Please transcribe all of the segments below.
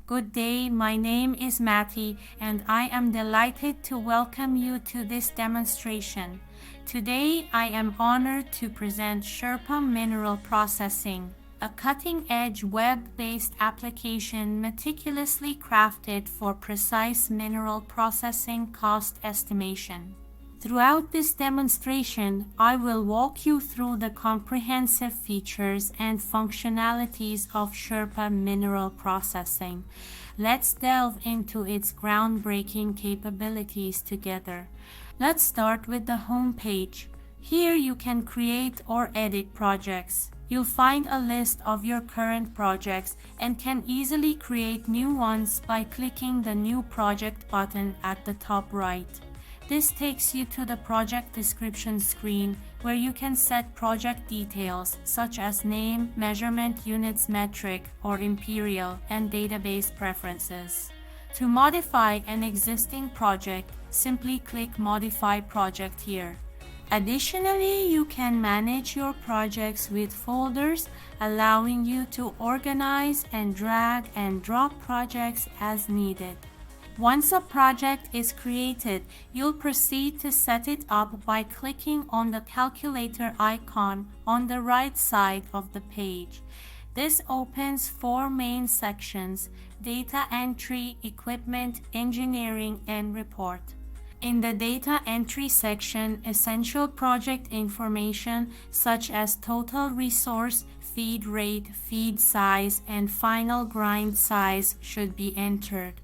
Good day, my name is Matty and I am delighted to welcome you to this demonstration. Today I am honored to present SHERPA Mineral Processing, a cutting-edge web-based application meticulously crafted for precise mineral processing cost estimation. Throughout this demonstration, I will walk you through the comprehensive features and functionalities of SHERPA Mineral Processing. Let's delve into its groundbreaking capabilities together. Let's start with the home page. Here you can create or edit projects. You'll find a list of your current projects and can easily create new ones by clicking the New Project button at the top right. This takes you to the project description screen where you can set project details such as name, measurement units metric or imperial, and database preferences. To modify an existing project, simply click Modify Project here. Additionally, you can manage your projects with folders, allowing you to organize and drag and drop projects as needed. Once a project is created, you'll proceed to set it up by clicking on the calculator icon on the right side of the page. This opens four main sections: data entry, equipment, engineering, and report. In the data entry section, essential project information such as total resource, feed rate, feed size, and final grind size should be entered.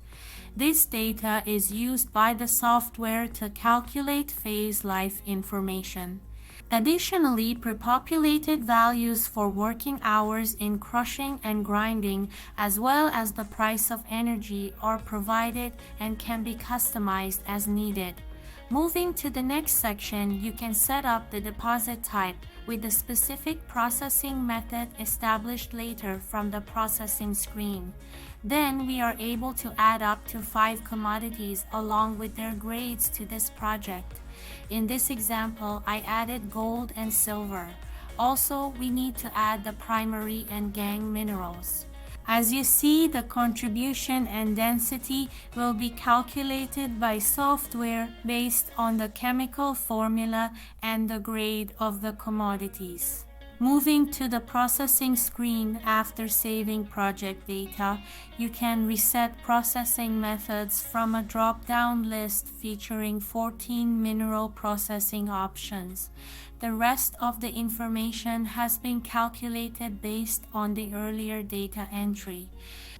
This data is used by the software to calculate phase life information. Additionally, prepopulated values for working hours in crushing and grinding, as well as the price of energy, are provided and can be customized as needed. Moving to the next section, you can set up the deposit type with the specific processing method established later from the processing screen. Then we are able to add up to 5 commodities along with their grades to this project. In this example, I added gold and silver. Also, we need to add the primary and gangue minerals. As you see, the contribution and density will be calculated by software based on the chemical formula and the grade of the commodities. Moving to the processing screen after saving project data, you can reset processing methods from a drop-down list featuring 14 mineral processing options. The rest of the information has been calculated based on the earlier data entry.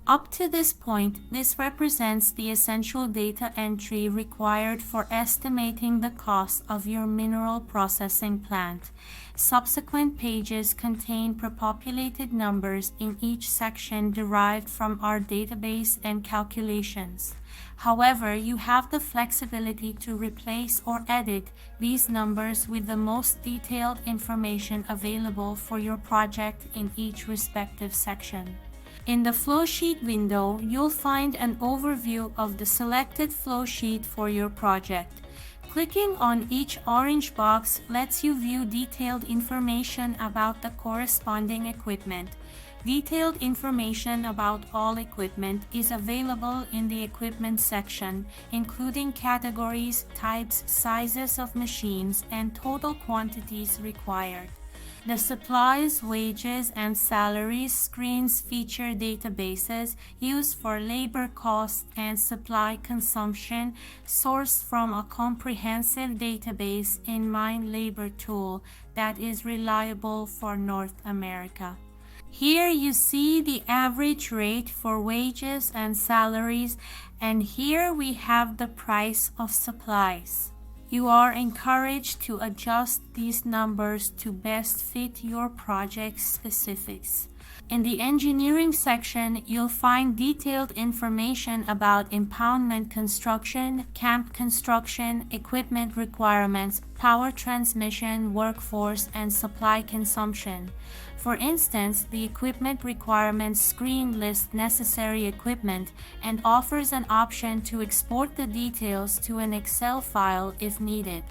Up to this point, this represents the essential data entry required for estimating the cost of your mineral processing plant. Subsequent pages contain prepopulated numbers in each section derived from our database and calculations. However, you have the flexibility to replace or edit these numbers with the most detailed information available for your project in each respective section. In the flowsheet window, you'll find an overview of the selected flowsheet for your project. Clicking on each orange box lets you view detailed information about the corresponding equipment. Detailed information about all equipment is available in the equipment section, including categories, types, sizes of machines, and total quantities required. The supplies, wages, and salaries screens feature databases used for labor costs and supply consumption sourced from a comprehensive database in Mine Labor Tool that is reliable for North America. Here you see the average rate for wages and salaries, and here we have the price of supplies. You are encouraged to adjust these numbers to best fit your project specifics. In the engineering section, you'll find detailed information about impoundment construction, camp construction, equipment requirements, power transmission, workforce, and supply consumption. For instance, the equipment requirements screen lists necessary equipment and offers an option to export the details to an Excel file if needed.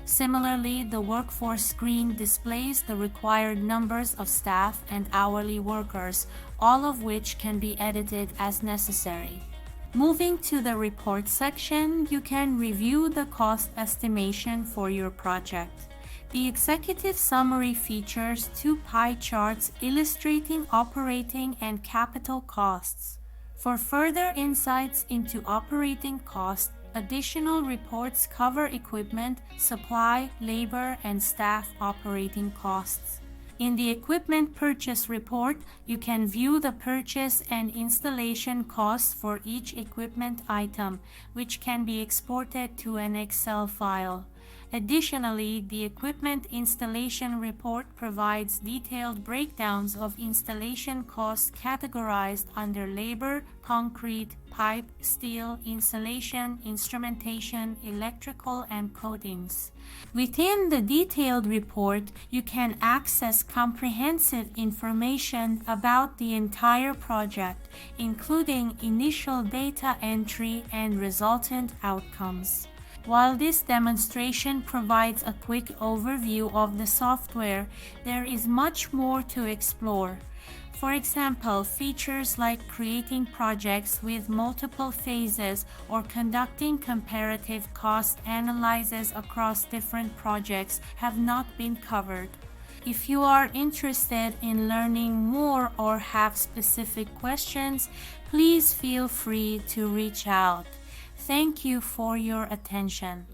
Similarly, the workforce screen displays the required numbers of staff and hourly workers, all of which can be edited as necessary. Moving to the report section, you can review the cost estimation for your project. The executive summary features 2 pie charts illustrating operating and capital costs. For further insights into operating costs, additional reports cover equipment, supply, labor, and staff operating costs. In the equipment purchase report, you can view the purchase and installation costs for each equipment item, which can be exported to an Excel file. Additionally, the equipment installation report provides detailed breakdowns of installation costs categorized under labor, concrete, pipe, steel, insulation, instrumentation, electrical, and coatings. Within the detailed report, you can access comprehensive information about the entire project, including initial data entry and resultant outcomes. While this demonstration provides a quick overview of the software, there is much more to explore. For example, features like creating projects with multiple phases or conducting comparative cost analyses across different projects have not been covered. If you are interested in learning more or have specific questions, please feel free to reach out. Thank you for your attention.